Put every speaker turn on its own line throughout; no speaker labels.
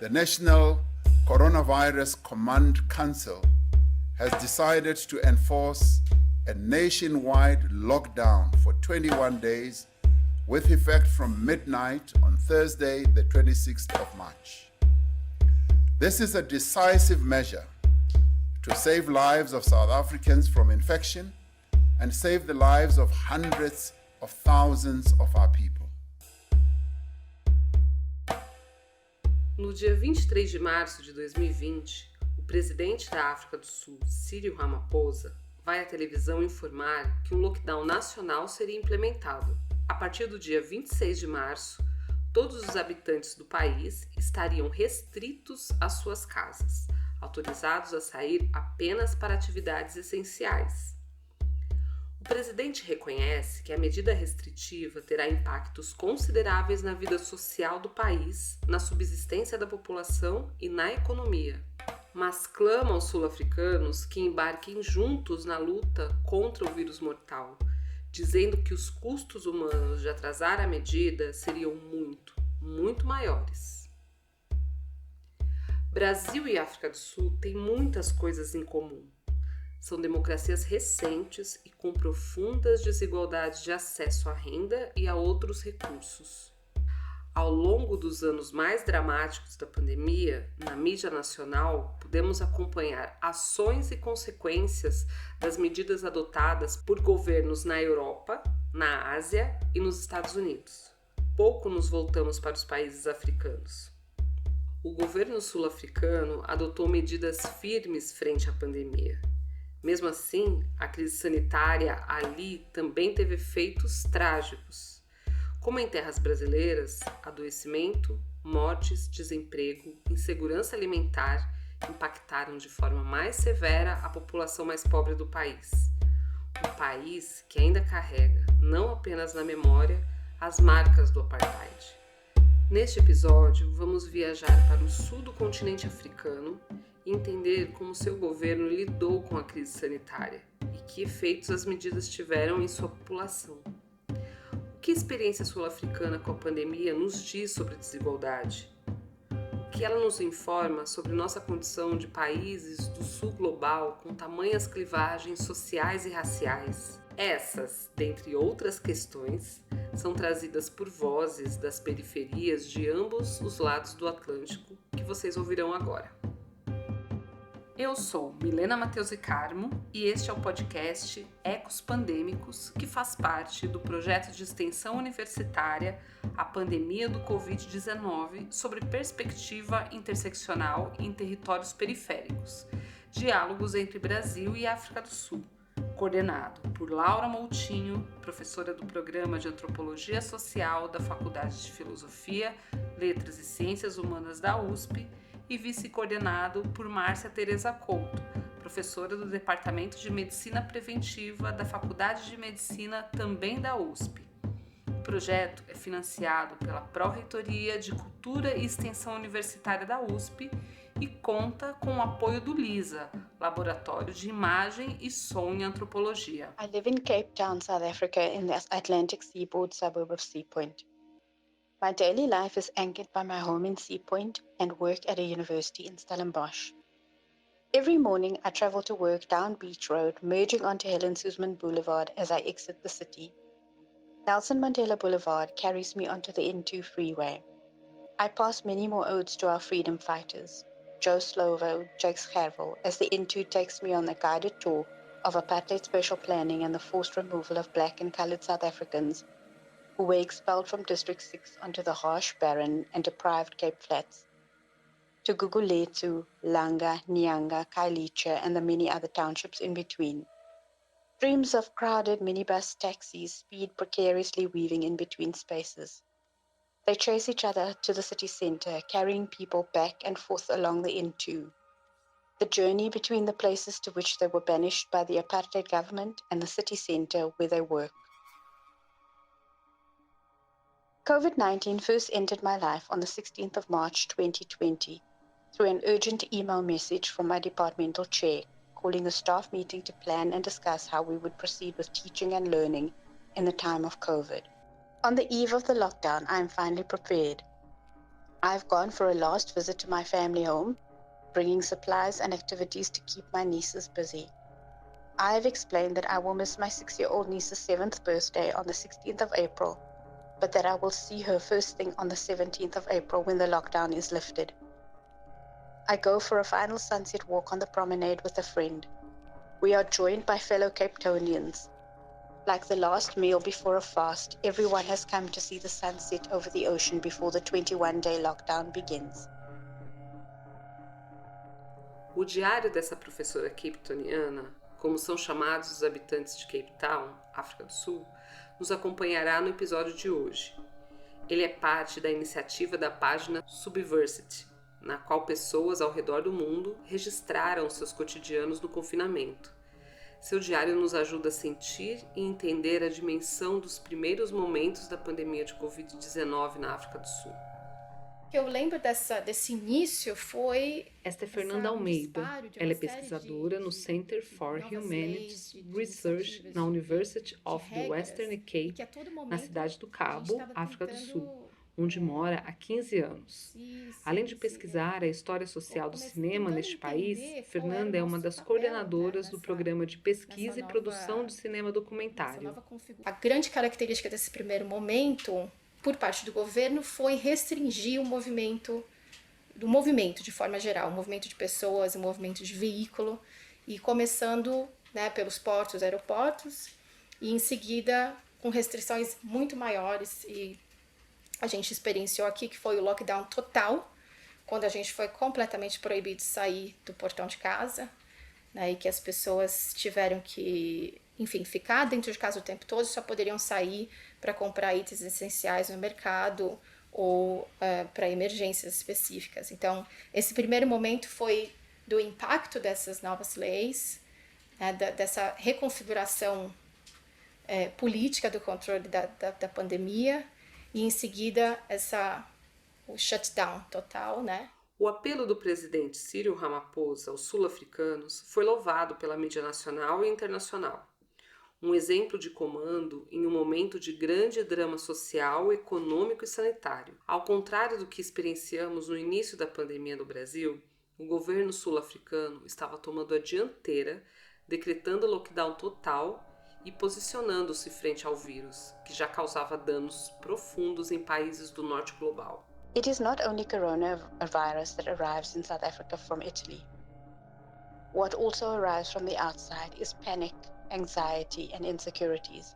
The National Coronavirus Command Council has decided to enforce a nationwide lockdown for 21 days with effect from midnight on Thursday, the 26th of March. This is a decisive measure to save lives of South Africans from infection and save the lives of hundreds of thousands of our people.
No dia 23 de março de 2020, o presidente da África do Sul, Cyril Ramaphosa, vai à televisão informar que um lockdown nacional seria implementado. A partir do dia 26 de março, todos os habitantes do país estariam restritos às suas casas, autorizados a sair apenas para atividades essenciais. O presidente reconhece que a medida restritiva terá impactos consideráveis na vida social do país, na subsistência da população e na economia, mas clama aos sul-africanos que embarquem juntos na luta contra o vírus mortal, dizendo que os custos humanos de atrasar a medida seriam muito maiores. Brasil e África do Sul têm muitas coisas em comum. São democracias recentes e com profundas desigualdades de acesso à renda e a outros recursos. Ao longo dos anos mais dramáticos da pandemia, na mídia nacional, podemos acompanhar ações e consequências das medidas adotadas por governos na Europa, na Ásia e nos Estados Unidos. Pouco nos voltamos para os países africanos. O governo sul-africano adotou medidas firmes frente à pandemia. Mesmo assim, a crise sanitária ali também teve efeitos trágicos, como em terras brasileiras, adoecimento, mortes, desemprego, insegurança alimentar impactaram de forma mais severa a população mais pobre do país. Um país que ainda carrega, não apenas na memória, as marcas do apartheid. Neste episódio, vamos viajar para o sul do continente africano e entender como seu governo lidou com a crise sanitária e que efeitos as medidas tiveram em sua população. O que a experiência sul-africana com a pandemia nos diz sobre desigualdade? O que ela nos informa sobre nossa condição de países do sul global com tamanhas clivagens sociais e raciais? Essas, dentre outras questões, são trazidas por vozes das periferias de ambos os lados do Atlântico que vocês ouvirão agora. Eu sou Milena Matheus e Carmo e este é o podcast Ecos Pandêmicos, que faz parte do projeto de extensão universitária A Pandemia do Covid-19 sobre perspectiva interseccional em territórios periféricos, diálogos entre Brasil e África do Sul, coordenado por Laura Moutinho, professora do Programa de Antropologia Social da Faculdade de Filosofia, Letras e Ciências Humanas da USP, e vice-coordenado por Márcia Tereza Couto, professora do Departamento de Medicina Preventiva da Faculdade de Medicina também da USP. O projeto é financiado pela Pró-Reitoria de Cultura e Extensão Universitária da USP e conta com o apoio do LISA, Laboratório de Imagem e Som em Antropologia.
I live in Cape Town, South Africa, in the Atlantic seaboard suburb of Sea Point. My daily life is anchored by my home in Sea Point and work at a university in Stellenbosch. Every morning, I travel to work down Beach Road, merging onto Helen Suzman Boulevard as I exit the city. Nelson Mandela Boulevard carries me onto the N2 freeway. I pass many more odes to our freedom fighters, Joe Slovo, Jakes Gerwel, as the N2 takes me on a guided tour of apartheid special planning and the forced removal of black and colored South Africans who were expelled from District 6 onto the harsh, barren and deprived Cape Flats, to Gugulethu, Langa, Nyanga, Kailicha and the many other townships in between. Streams of crowded minibus taxis speed precariously weaving in between spaces. They chase each other to the city centre, carrying people back and forth along the N2. The journey between the places to which they were banished by the apartheid government and the city centre where they work. COVID-19 first entered my life on the 16th of March 2020 through an urgent email message from my departmental chair calling a staff meeting to plan and discuss how we would proceed with teaching and learning in the time of COVID. On the eve of the lockdown, I am finally prepared. I've gone for a last visit to my family home, bringing supplies and activities to keep my nieces busy. I have explained that I will miss my 6-year-old niece's 7th birthday on the 16th of April, but that I will see her first thing on the 17th of April when the lockdown is lifted. I go for a final sunset walk on the promenade with a friend. We are joined by fellow Cape Townians. Like the last meal before a fast, everyone has come to see the sunset over the ocean before the 21-day lockdown begins.
O diário dessa professora capetoniana, como são chamados os habitantes de Cape Town, África do Sul, nos acompanhará no episódio de hoje. Ele é parte da iniciativa da página Subversity, na qual pessoas ao redor do mundo registraram seus cotidianos no confinamento. Seu diário nos ajuda a sentir e entender a dimensão dos primeiros momentos da pandemia de Covid-19 na África do Sul.
O que eu lembro desse início foi...
Esta é Fernanda Almeida. Ela é pesquisadora no Center for Humanities Research na University of the Western Cape, na cidade do Cabo, África do Sul, onde mora há 15 anos. Além de pesquisar a história social do cinema neste país, Fernanda é uma das coordenadoras do programa de pesquisa e produção de cinema documentário.
A grande característica desse primeiro momento, por parte do governo, foi restringir o movimento de forma geral, o movimento de pessoas, o movimento de veículo, e começando, né, pelos portos, aeroportos, e em seguida com restrições muito maiores, e a gente experienciou aqui que foi o lockdown total, quando a gente foi completamente proibido de sair do portão de casa, né, e que as pessoas tiveram que, enfim, ficar dentro de casa o tempo todo, só poderiam sair para comprar itens essenciais no mercado ou para emergências específicas. Então, esse primeiro momento foi do impacto dessas novas leis, né, dessa reconfiguração política do controle da pandemia, e em seguida o shutdown total, né?
O apelo do presidente Cyril Ramaphosa aos sul-africanos foi louvado pela mídia nacional e internacional. Um exemplo de comando em um momento de grande drama social, econômico e sanitário. Ao contrário do que experienciamos no início da pandemia no Brasil, o governo sul-africano estava tomando a dianteira, decretando lockdown total e posicionando-se frente ao vírus, que já causava danos profundos em países do norte global.
It is not only coronavirus that arrives in South Africa from Italy. What also arrives from the outside is panic, anxiety, and insecurities.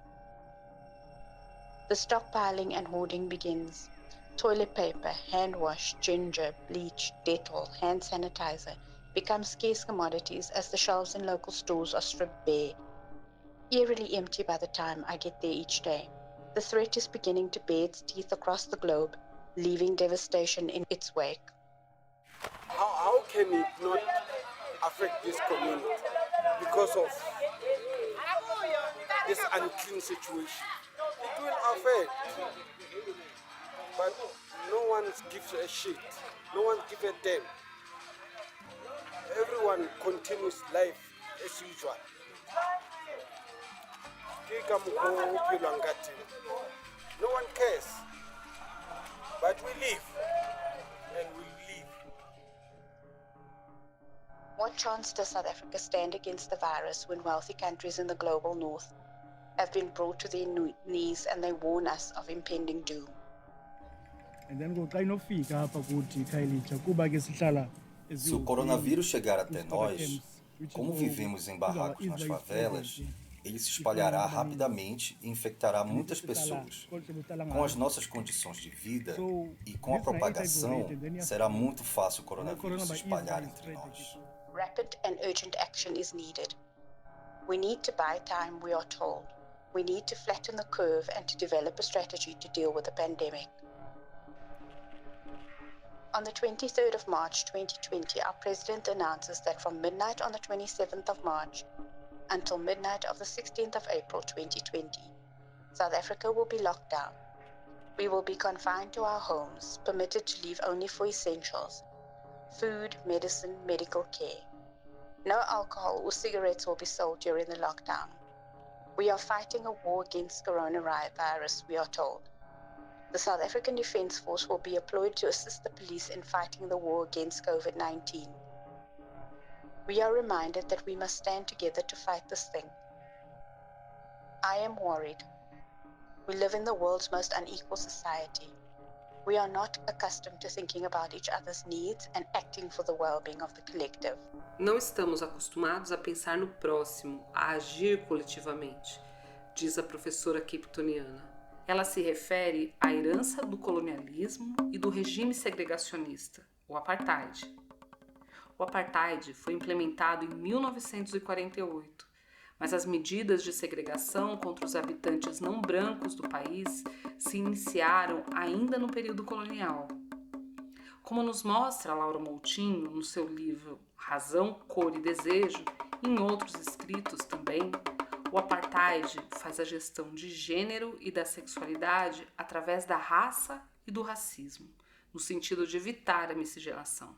The stockpiling and hoarding begins. Toilet paper, hand wash, ginger, bleach, Dettol, hand sanitizer become scarce commodities as the shelves in local stores are stripped bare, eerily empty by the time I get there each day. The threat is beginning to bare its teeth across the globe, leaving devastation in its wake.
How can it not affect this community because of this unclean situation? It will affect, but no one gives a shit. No one gives a damn. Everyone continues life as usual. No one cares, but we live and we live.
What chance does South Africa stand against the virus when wealthy countries in the global north have been brought to their knees and they warn us of impending doom?
Se o coronavírus chegar até nós, como vivemos em barracos nas favelas, ele se espalhará rapidamente e infectará muitas pessoas. Com as nossas condições de vida e com a propagação, será muito fácil o coronavírus se espalhar entre nós.
Rapid and urgent action is needed. We need to buy time, we are told. We need to flatten the curve and to develop a strategy to deal with the pandemic. On the 23rd of March 2020, our president announces that from midnight on the 27th of March until midnight of the 16th of April 2020, South Africa will be locked down. We will be confined to our homes, permitted to leave only for essentials: food, medicine, medical care. No alcohol or cigarettes will be sold during the lockdown. We are fighting a war against coronavirus, we are told. The South African Defence Force will be deployed to assist the police in fighting the war against COVID-19. We are reminded that we must stand together to fight this thing. I am worried. We live in the world's most unequal society. We are not accustomed to thinking about each other's needs and acting for the well-being of the collective.
Não estamos acostumados a pensar no próximo, a agir coletivamente, diz a professora capetoniana. Ela se refere à herança do colonialismo e do regime segregacionista, o apartheid. O apartheid foi implementado em 1948, mas as medidas de segregação contra os habitantes não brancos do país se iniciaram ainda no período colonial. Como nos mostra Laura Moutinho no seu livro Razão, Cor e Desejo, e em outros escritos também, o apartheid faz a gestão de gênero e da sexualidade através da raça e do racismo, no sentido de evitar a miscigenação.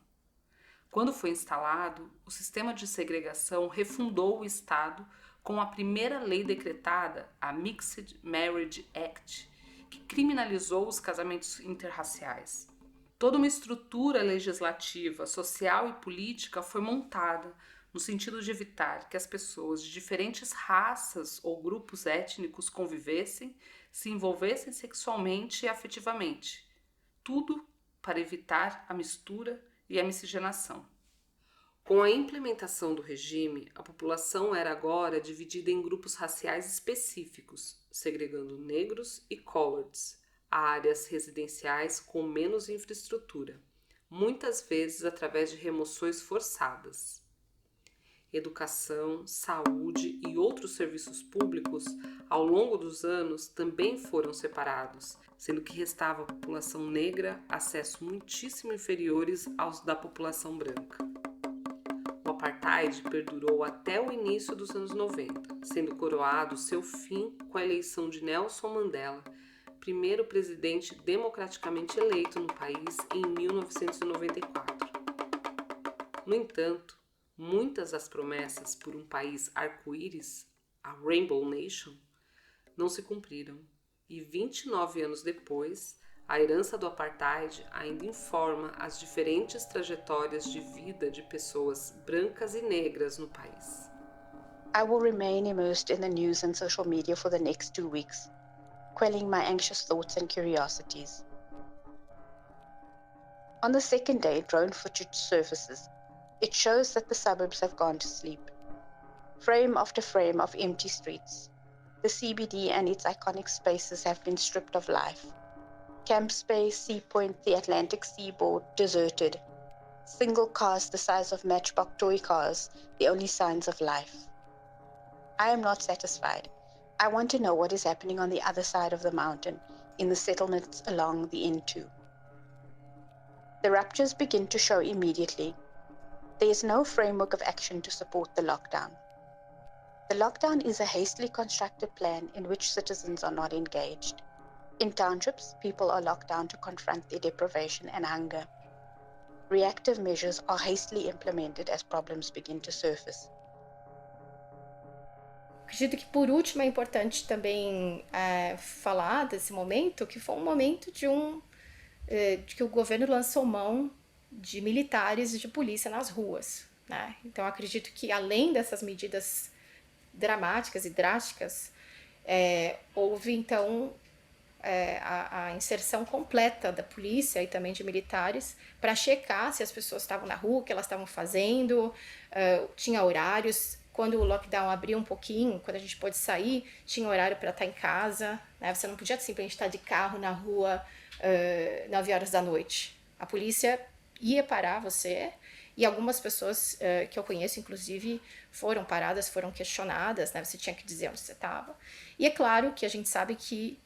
Quando foi instalado, o sistema de segregação refundou o Estado com a primeira lei decretada, a Mixed Marriage Act, que criminalizou os casamentos interraciais. Toda uma estrutura legislativa, social e política foi montada no sentido de evitar que as pessoas de diferentes raças ou grupos étnicos convivessem, se envolvessem sexualmente e afetivamente. Tudo para evitar a mistura e a miscigenação. Com a implementação do regime, a população era agora dividida em grupos raciais específicos, segregando negros e coloreds, a áreas residenciais com menos infraestrutura, muitas vezes através de remoções forçadas. Educação, saúde e outros serviços públicos, ao longo dos anos, também foram separados, sendo que restava à população negra acessos muitíssimo inferiores aos da população branca. O apartheid perdurou até o início dos anos 90, sendo coroado seu fim com a eleição de Nelson Mandela, primeiro presidente democraticamente eleito no país em 1994. No entanto, muitas das promessas por um país arco-íris, a Rainbow Nation, não se cumpriram. E 29 anos depois, a herança do apartheid ainda informa as diferentes trajetórias de vida de pessoas brancas e negras no país.
I will remain immersed in the news and social media for the next 2 weeks, quelling my anxious thoughts and curiosities. On the second day, drone footage surfaces. It shows that the suburbs have gone to sleep. Frame after frame of empty streets. The CBD and its iconic spaces have been stripped of life. Camp Space, Sea Point, the Atlantic seaboard, deserted. Single cars the size of matchbox toy cars, the only signs of life. I am not satisfied. I want to know what is happening on the other side of the mountain, in the settlements along the N2. The ruptures begin to show immediately. There is no framework of action to support the lockdown. The lockdown is a hastily constructed plan in which citizens are not engaged. In townships, people are locked down to confront their deprivation and hunger. Reactive measures are hastily implemented as problems begin to surface.
Acredito que, por último, é importante também falar desse momento, que foi um momento de que o governo lançou mão de militares e de polícia nas ruas, né? Então, acredito que, além dessas medidas dramáticas e drásticas, houve, então, a inserção completa da polícia e também de militares para checar se as pessoas estavam na rua, o que elas estavam fazendo, tinha horários. Quando o lockdown abriu um pouquinho, quando a gente pôde sair, tinha horário para estar em casa, né? Você não podia simplesmente estar de carro na rua 9 horas da noite. A polícia ia parar você, e algumas pessoas que eu conheço, inclusive, foram paradas, foram questionadas, né? Você tinha que dizer onde você estava. E é claro que a gente sabe que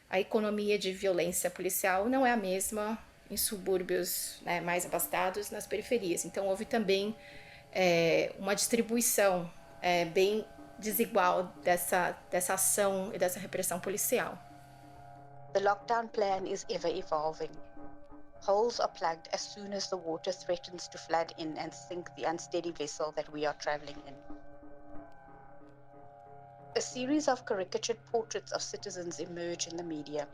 a economia de violência policial não é a mesma em subúrbios, né, mais abastados, nas periferias. Então, houve também uma distribuição bem desigual dessa ação e dessa repressão policial.
The lockdown plan is ever evolving. Holes are plugged as soon as the water threatens to flood in and sink the unsteady vessel that we are traveling in. A series of caricatured portraits of citizens emerge in the media.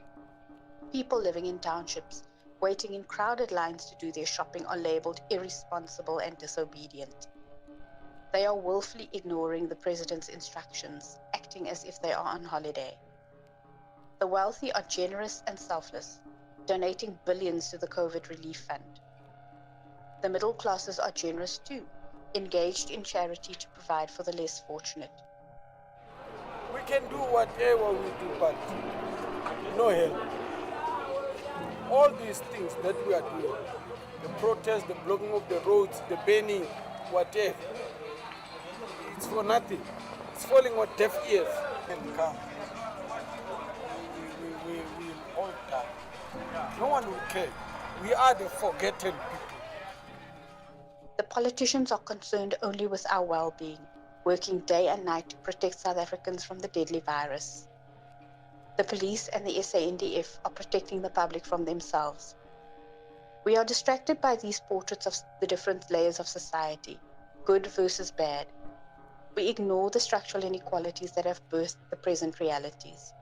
People living in townships, waiting in crowded lines to do their shopping, are labeled irresponsible and disobedient. They are willfully ignoring the president's instructions, acting as if they are on holiday. The wealthy are generous and selfless, donating billions to the COVID relief fund. The middle classes are generous too, engaged in charity to provide for the less fortunate.
We can do whatever we do, but no help. All these things that we are doing, the protest, the blocking of the roads, the burning, whatever, it's for nothing. It's falling on deaf ears. And come, we will all die. No one will care. We are the forgotten people.
The politicians are concerned only with our well-being, working day and night to protect South Africans from the deadly virus. The police and the SANDF are protecting the public from themselves. We are distracted by these portraits of the different layers of society, good versus bad. We ignore the structural inequalities that have birthed the present realities.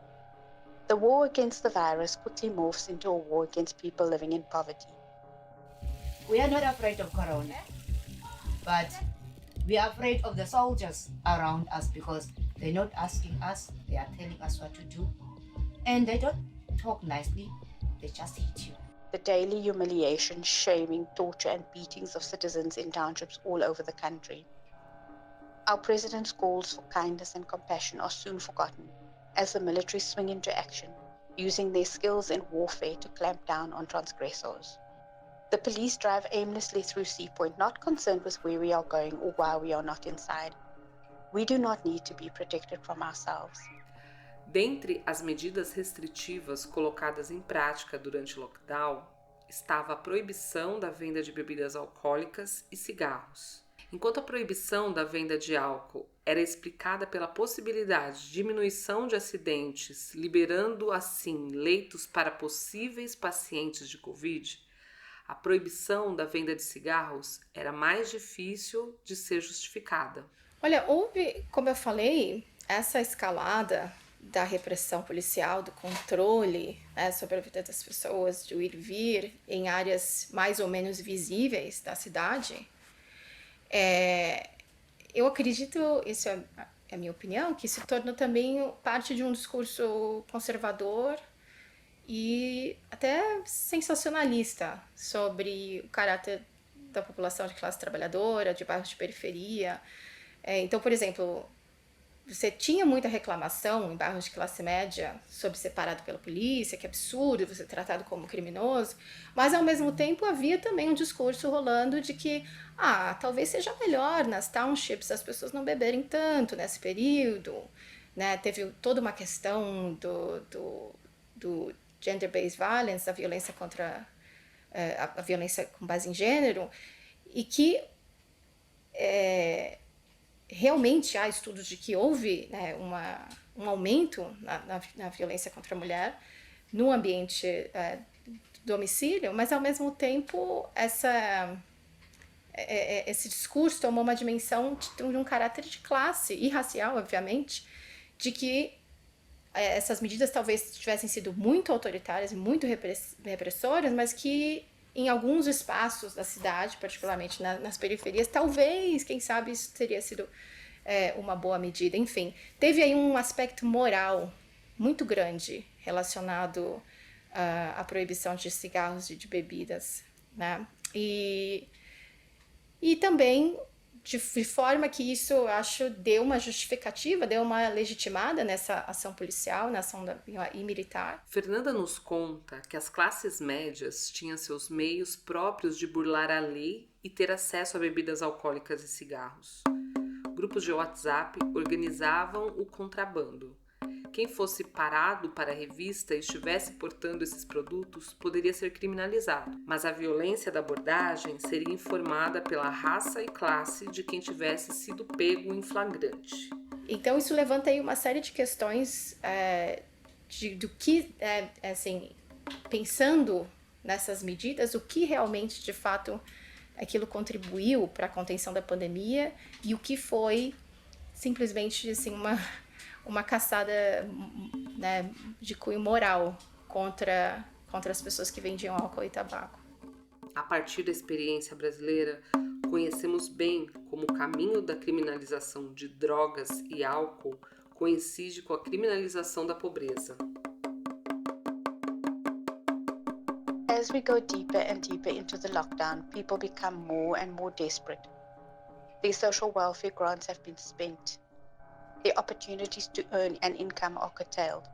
The war against the virus quickly morphs into a war against people living in poverty.
We are not afraid of Corona, but we are afraid of the soldiers around us because they're not asking us, they are telling us what to do. And they don't talk nicely, they just hit you.
The daily humiliation, shaming, torture, and beatings of citizens in townships all over the country. Our president's calls for kindness and compassion are soon forgotten as the military swing into action, using their skills in warfare to clamp down on transgressors. The police drive aimlessly through Sea Point, not concerned with where we are going or why we are not inside. We do not need to be protected from ourselves.
Dentre as medidas restritivas colocadas em prática durante o lockdown, estava a proibição da venda de bebidas alcoólicas e cigarros. Enquanto a proibição da venda de álcool era explicada pela possibilidade de diminuição de acidentes, liberando assim leitos para possíveis pacientes de Covid, a proibição da venda de cigarros era mais difícil de ser justificada.
Olha, houve, como eu falei, essa escalada da repressão policial, do controle, né, sobre a vida das pessoas, de ir e vir em áreas mais ou menos visíveis da cidade. Eu acredito, isso é a minha opinião, que se tornou também parte de um discurso conservador e até sensacionalista sobre o caráter da população de classe trabalhadora, de bairros de periferia. Então, por exemplo, você tinha muita reclamação em bairros de classe média sobre ser parado pela polícia, que absurdo você ser tratado como criminoso, mas ao mesmo tempo havia também um discurso rolando de que talvez seja melhor nas townships as pessoas não beberem tanto nesse período, né? Teve toda uma questão do gender-based violence, da violência contra a violência com base em gênero, e que realmente há estudos de que houve, né, um aumento na violência contra a mulher no ambiente do domicílio, mas ao mesmo tempo esse discurso tomou uma dimensão de um caráter de classe e racial, obviamente, de que essas medidas talvez tivessem sido muito autoritárias e muito repressoras, mas que em alguns espaços da cidade, particularmente nas periferias, talvez, quem sabe, isso teria sido uma boa medida. Enfim, teve aí um aspecto moral muito grande relacionado à proibição de cigarros e de bebidas, né? E também de forma que isso, eu acho, deu uma justificativa, deu uma legitimada nessa ação policial, na ação e militar.
Fernanda nos conta que as classes médias tinham seus meios próprios de burlar a lei e ter acesso a bebidas alcoólicas e cigarros. Grupos de WhatsApp organizavam o contrabando. Quem fosse parado para a revista e estivesse portando esses produtos poderia ser criminalizado, mas a violência da abordagem seria informada pela raça e classe de quem tivesse sido pego em flagrante.
Então isso levanta aí uma série de questões do que, assim, pensando nessas medidas, o que realmente, de fato, aquilo contribuiu para a contenção da pandemia e o que foi simplesmente assim, uma caçada, né, de cunho moral contra contra as pessoas que vendiam álcool e tabaco.
A partir da experiência brasileira, conhecemos bem como o caminho da criminalização de drogas e álcool coincide com a criminalização da pobreza.
As we go deeper and deeper into the lockdown, people become more and more desperate. Their social welfare grants have been spent. Their opportunities to earn an income are curtailed.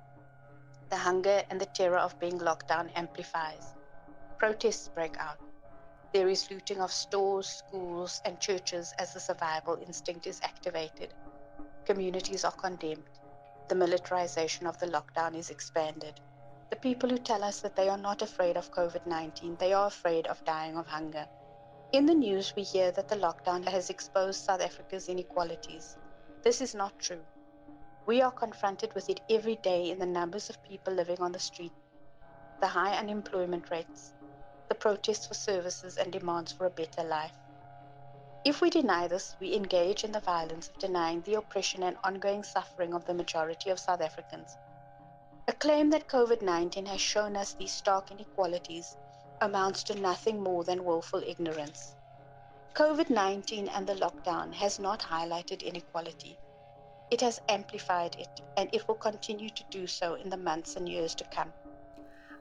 The hunger and the terror of being locked down amplifies. Protests break out. There is looting of stores, schools, and churches as the survival instinct is activated. Communities are condemned. The militarization of the lockdown is expanded. The people who tell us that they are not afraid of COVID-19, they are afraid of dying of hunger. In the news, we hear that the lockdown has exposed South Africa's inequalities. This is not true. We are confronted with it every day in the numbers of people living on the street, the high unemployment rates, the protests for services and demands for a better life. If we deny this, we engage in the violence of denying the oppression and ongoing suffering of the majority of South Africans. A claim that COVID-19 has shown us these stark inequalities amounts to nothing more than willful ignorance. COVID-19 and the lockdown has not highlighted inequality. It has amplified it, and it will continue to do so in the months and years to come.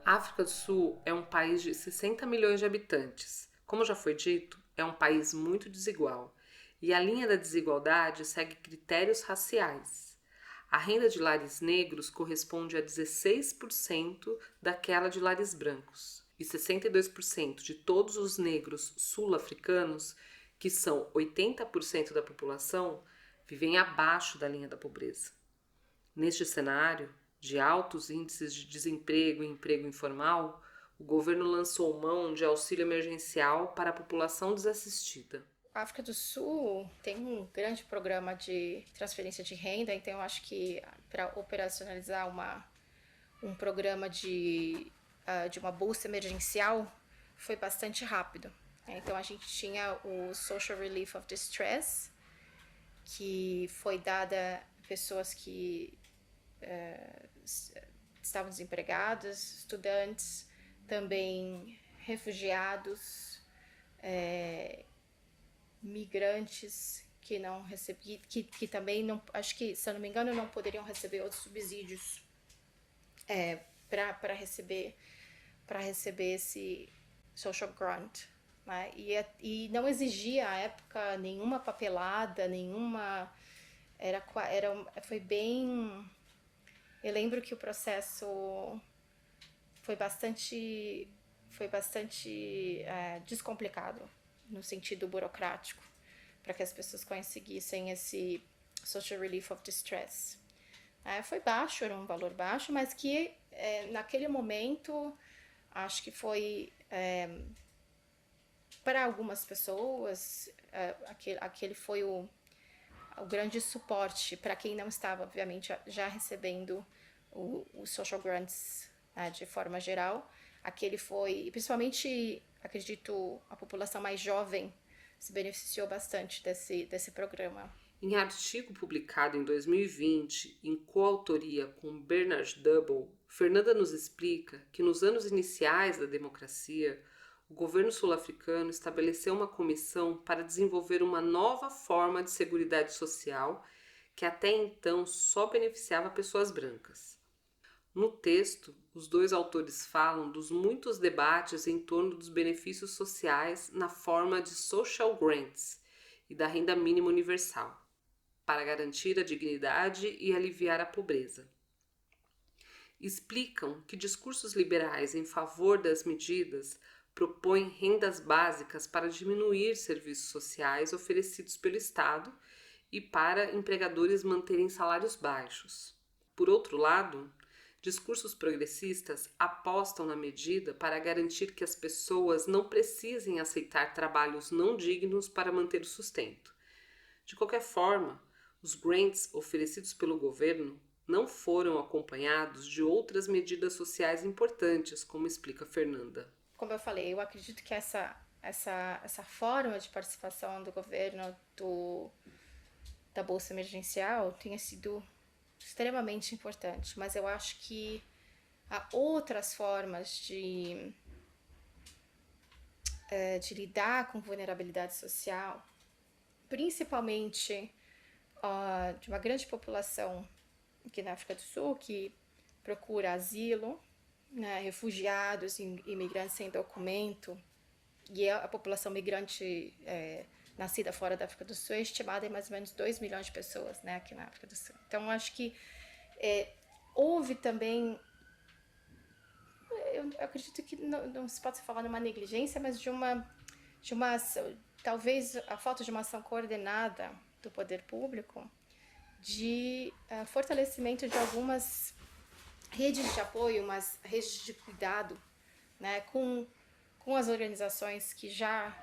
A África do Sul é um país de 60 milhões de habitantes. Como já foi dito, é um país muito desigual, e a linha da desigualdade segue critérios raciais. A renda de lares negros corresponde a 16% daquela de lares brancos, e 62% de todos os negros sul-africanos, que são 80% da população, vivem abaixo da linha da pobreza. Neste cenário de altos índices de desemprego e emprego informal, o governo lançou mão de auxílio emergencial para a população desassistida.
A África do Sul tem um grande programa de transferência de renda, então eu acho que para operacionalizar um programa de uma bolsa emergencial foi bastante rápido. Então a gente tinha o Social Relief of Distress, que foi dada a pessoas que estavam desempregados, estudantes, também refugiados, migrantes que não recebiam, que também não, acho que, se eu não me engano, não poderiam receber outros subsídios para receber esse social grant, né? E não exigia à época nenhuma papelada, foi bem. Eu lembro que o processo foi bastante descomplicado no sentido burocrático para que as pessoas conseguissem esse Social Relief of Distress. Foi baixo, era um valor baixo, mas que naquele momento acho que foi para algumas pessoas aquele foi o grande suporte para quem não estava, obviamente, já recebendo o social grants, de forma geral. Aquele foi, principalmente, acredito, a população mais jovem se beneficiou bastante desse programa.
Em artigo publicado em 2020, em coautoria com Bernard Double, Fernanda nos explica que nos anos iniciais da democracia, o governo sul-africano estabeleceu uma comissão para desenvolver uma nova forma de seguridade social que até então só beneficiava pessoas brancas. No texto, os dois autores falam dos muitos debates em torno dos benefícios sociais na forma de social grants e da renda mínima universal, para garantir a dignidade e aliviar a pobreza. Explicam que discursos liberais em favor das medidas propõem rendas básicas para diminuir serviços sociais oferecidos pelo Estado e para empregadores manterem salários baixos. Por outro lado, discursos progressistas apostam na medida para garantir que as pessoas não precisem aceitar trabalhos não dignos para manter o sustento. De qualquer forma, os grants oferecidos pelo governo não foram acompanhados de outras medidas sociais importantes, como explica Fernanda.
Como eu falei, eu acredito que essa forma de participação do governo da Bolsa Emergencial tenha sido extremamente importante, mas eu acho que a outras formas de lidar com vulnerabilidade social, principalmente de uma grande população aqui na África do Sul que procura asilo, né, refugiados, imigrantes sem documento, e a população migrante nascida fora da África do Sul é estimada em mais ou menos 2 milhões de pessoas, né, aqui na África do Sul. Então, acho que houve também, eu acredito que não se pode falar numa negligência, mas de uma talvez a falta de uma ação coordenada do poder público, de fortalecimento de algumas redes de apoio, umas redes de cuidado, né, com as organizações que já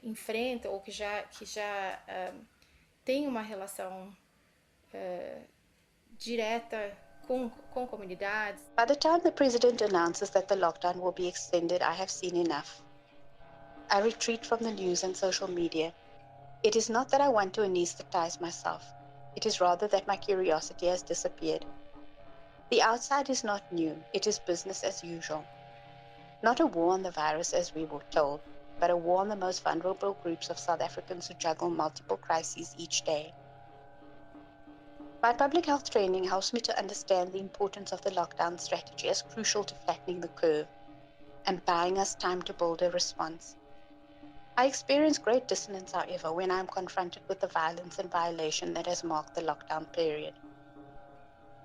enfrentam ou que já têm uma relação direta com comunidades.
By the time the president announces that the lockdown will be extended, I have seen enough. I retreat from the news and social media. It is not that I want to anesthetize myself. It is rather that my curiosity has disappeared. The outside is not new. It is business as usual. Not a war on the virus as we were told, but a war on the most vulnerable groups of South Africans who juggle multiple crises each day. My public health training helps me to understand the importance of the lockdown strategy as crucial to flattening the curve and buying us time to build a response. I experience great dissonance, however, when I am confronted with the violence and violation that has marked the lockdown period.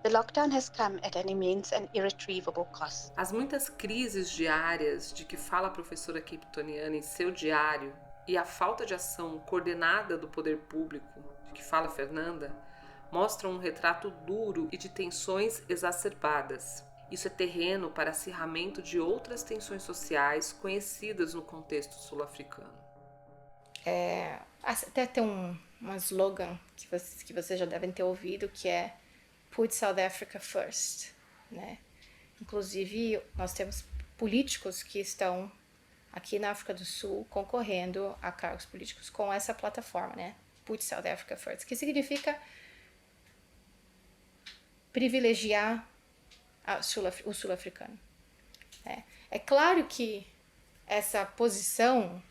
The lockdown has come at an immense and irretrievable cost.
As muitas crises diárias de que fala a professora Capetoniana em seu diário e a falta de ação coordenada do poder público, de que fala Fernanda, mostram um retrato duro e de tensões exacerbadas. Isso é terreno para acirramento de outras tensões sociais conhecidas no contexto sul-africano.
Até tem um slogan que vocês já devem ter ouvido, que é Put South Africa First, né? Inclusive, nós temos políticos que estão aqui na África do Sul concorrendo a cargos políticos com essa plataforma, né? Put South Africa First, que significa privilegiar o sul-africano. É claro que essa posição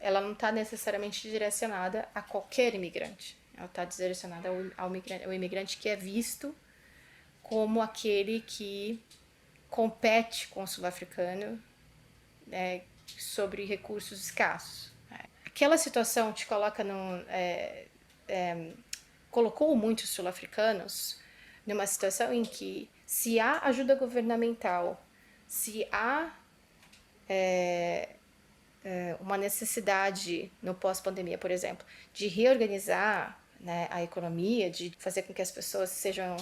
ela não está necessariamente direcionada a qualquer imigrante. Ela está direcionada ao imigrante que é visto como aquele que compete com o sul-africano, né, sobre recursos escassos. Aquela situação te coloca colocou muitos sul-africanos numa situação em que, se há ajuda governamental, se há uma necessidade no pós-pandemia, por exemplo, de reorganizar, né, a economia, de fazer com que as pessoas sejam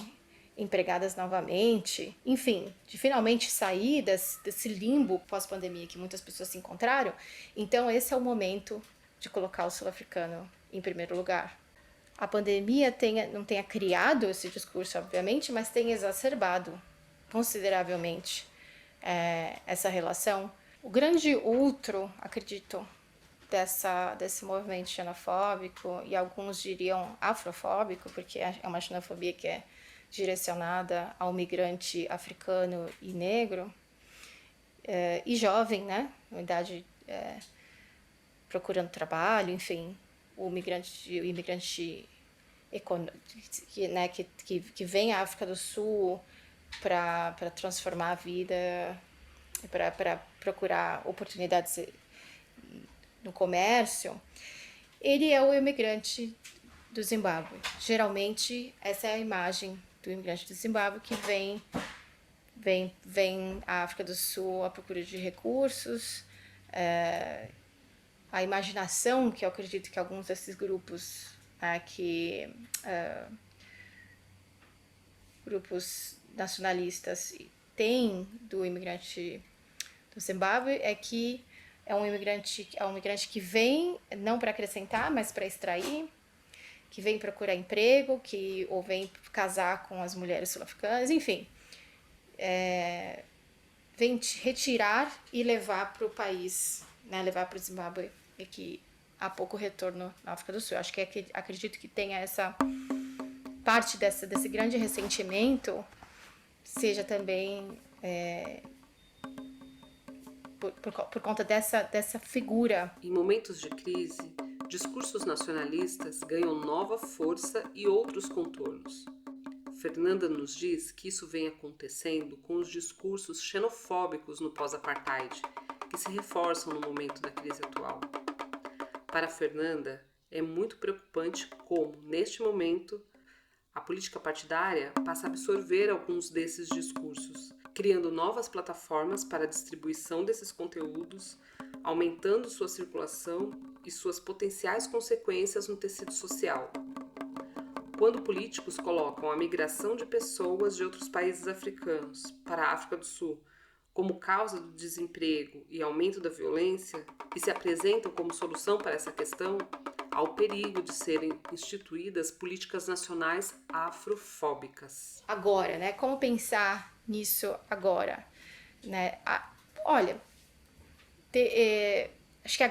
empregadas novamente, enfim, de finalmente sair desse limbo pós-pandemia que muitas pessoas se encontraram, então esse é o momento de colocar o sul-africano em primeiro lugar. A pandemia não tenha criado esse discurso, obviamente, mas tem exacerbado consideravelmente essa relação. O grande outro, acredito, desse movimento xenofóbico, e alguns diriam afrofóbico, porque é uma xenofobia que é direcionada ao migrante africano e negro, e jovem, né, na idade, procurando trabalho, enfim, o imigrante que vem à África do Sul para transformar a vida, para procurar oportunidades no comércio, ele é o imigrante do Zimbábue. Geralmente, essa é a imagem do imigrante do Zimbábue que vem à África do Sul à procura de recursos. A imaginação que eu acredito que alguns desses grupos grupos nacionalistas têm do imigrante do Zimbábue é que é um imigrante que vem não para acrescentar, mas para extrair, que vem procurar emprego, ou vem casar com as mulheres sul-africanas, enfim, vem retirar e levar para o país, né, levar para o Zimbábue, e que há pouco retorno na África do Sul. Acho que acredito que tenha essa parte desse grande ressentimento seja também por conta dessa figura.
Em momentos de crise, discursos nacionalistas ganham nova força e outros contornos. Fernanda nos diz que isso vem acontecendo com os discursos xenofóbicos no pós-apartheid, que se reforçam no momento da crise atual. Para Fernanda, é muito preocupante como, neste momento, a política partidária passa a absorver alguns desses discursos, criando novas plataformas para a distribuição desses conteúdos, aumentando sua circulação e suas potenciais consequências no tecido social. Quando políticos colocam a migração de pessoas de outros países africanos para a África do Sul como causa do desemprego e aumento da violência e se apresentam como solução para essa questão, há o perigo de serem instituídas políticas nacionais afrofóbicas.
Agora, né? Como pensar nisso agora? Né? Olha, acho que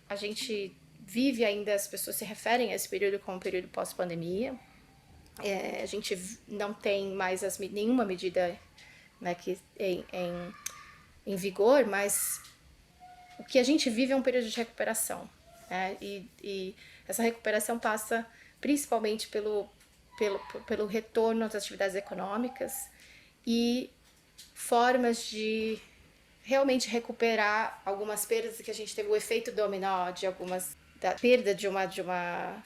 a gente vive ainda, as pessoas se referem a esse período como um período pós-pandemia. A gente não tem mais nenhuma medida, né, que em vigor, mas o que a gente vive é um período de recuperação, né? E essa recuperação passa principalmente pelo retorno às atividades econômicas e formas de realmente recuperar algumas perdas que a gente teve, o efeito dominó da perda de uma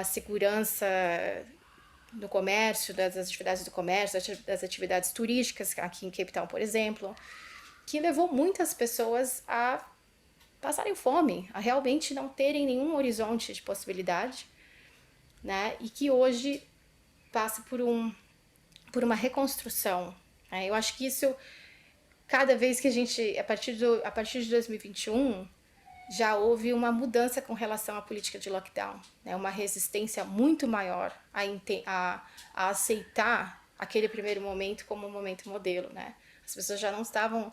segurança no comércio, das atividades do comércio, das atividades turísticas, aqui em Cape Town, por exemplo, que levou muitas pessoas a passarem fome, a realmente não terem nenhum horizonte de possibilidade, né? E que hoje passa por uma reconstrução, né? Eu acho que isso, cada vez que a gente, a partir de 2021, já houve uma mudança com relação à política de lockdown, né? Uma resistência muito maior a aceitar aquele primeiro momento como um momento modelo, né? As pessoas já não estavam...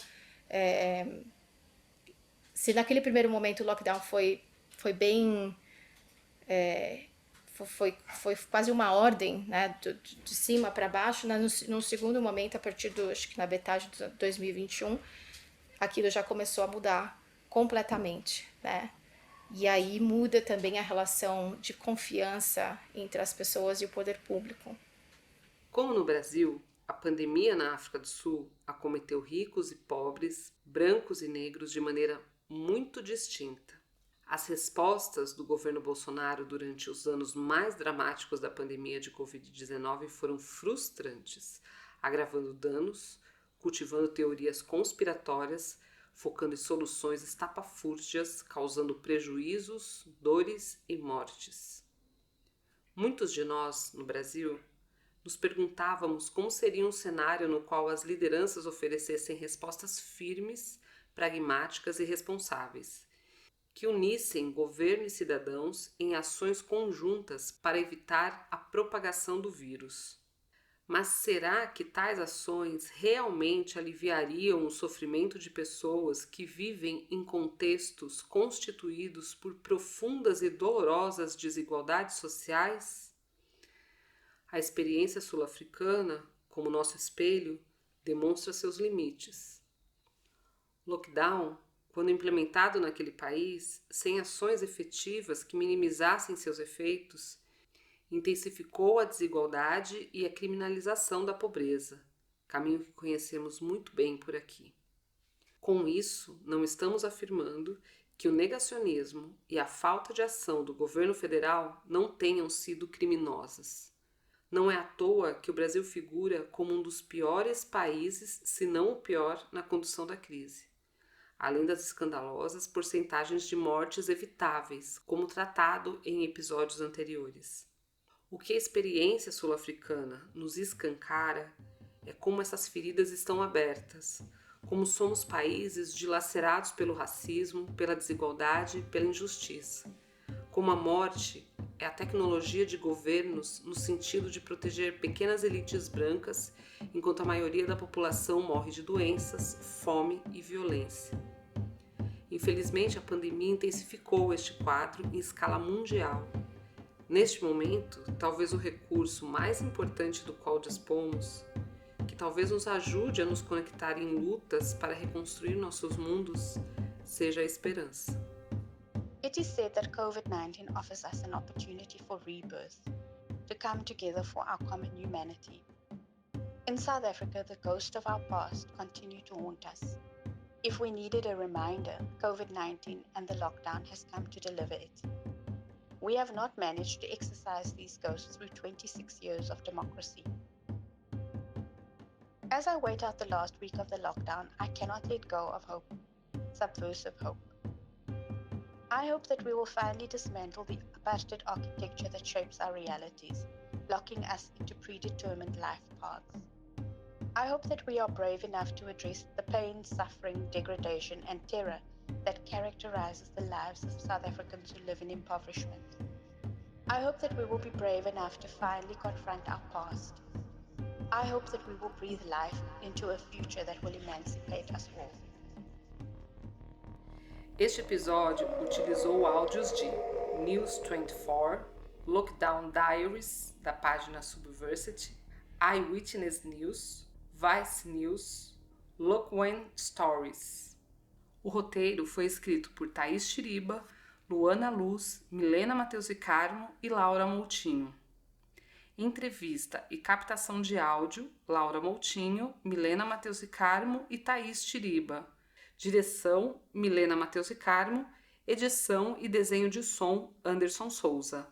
se naquele primeiro momento o lockdown foi bem... foi quase uma ordem, né? De cima para baixo, né? No segundo momento, a partir acho que na metade de 2021, aquilo já começou a mudar completamente, né? E aí muda também a relação de confiança entre as pessoas e o poder público.
Como no Brasil, a pandemia na África do Sul acometeu ricos e pobres, brancos e negros de maneira muito distinta. As respostas do governo Bolsonaro durante os anos mais dramáticos da pandemia de Covid-19 foram frustrantes, agravando danos, cultivando teorias conspiratórias, focando em soluções estapafúrdias, causando prejuízos, dores e mortes. Muitos de nós, no Brasil, nos perguntávamos como seria um cenário no qual as lideranças oferecessem respostas firmes, pragmáticas e responsáveis, que unissem governo e cidadãos em ações conjuntas para evitar a propagação do vírus. Mas será que tais ações realmente aliviariam o sofrimento de pessoas que vivem em contextos constituídos por profundas e dolorosas desigualdades sociais? A experiência sul-africana, como nosso espelho, demonstra seus limites. O lockdown, quando implementado naquele país, sem ações efetivas que minimizassem seus efeitos, intensificou a desigualdade e a criminalização da pobreza, caminho que conhecemos muito bem por aqui. Com isso, não estamos afirmando que o negacionismo e a falta de ação do governo federal não tenham sido criminosas. Não é à toa que o Brasil figura como um dos piores países, se não o pior, na condução da crise, além das escandalosas porcentagens de mortes evitáveis, como tratado em episódios anteriores. O que a experiência sul-africana nos escancara é como essas feridas estão abertas, como somos países dilacerados pelo racismo, pela desigualdade e pela injustiça, como a morte é a tecnologia de governos no sentido de proteger pequenas elites brancas, enquanto a maioria da população morre de doenças, fome e violência. Infelizmente, a pandemia intensificou este quadro em escala mundial. Neste momento, talvez o recurso mais importante do qual dispomos, que talvez nos ajude a nos conectar em lutas para reconstruir nossos mundos, seja a esperança.
It is said that COVID-19 offers us an opportunity for rebirth, to come together for our common humanity. In South Africa, the ghosts of our past continue to haunt us. If we needed a reminder, COVID-19 and the lockdown has come to deliver it. We have not managed to exorcise these ghosts through 26 years of democracy. As I wait out the last week of the lockdown, I cannot let go of hope, subversive hope. I hope that we will finally dismantle the apartheid architecture that shapes our realities, locking us into predetermined life paths. I hope that we are brave enough to address the pain, suffering, degradation, and terror that characterizes the lives of South Africans who live in impoverishment. I hope that we will be brave enough to finally confront our past. I hope that we will breathe life into a future that will emancipate us all.
Este episódio utilizou áudios de News 24, Lockdown Diaries, da página Subversity, Eyewitness News, Vice News, Lockwen Stories. O roteiro foi escrito por Thaís Chiriba, Luana Luz, Milena Matheus Carmo e Laura Moutinho. Entrevista e captação de áudio, Laura Moutinho, Milena Matheus Carmo e Thaís Chiriba. Direção, Milena Matheus Carmo. Edição e desenho de som, Anderson Souza.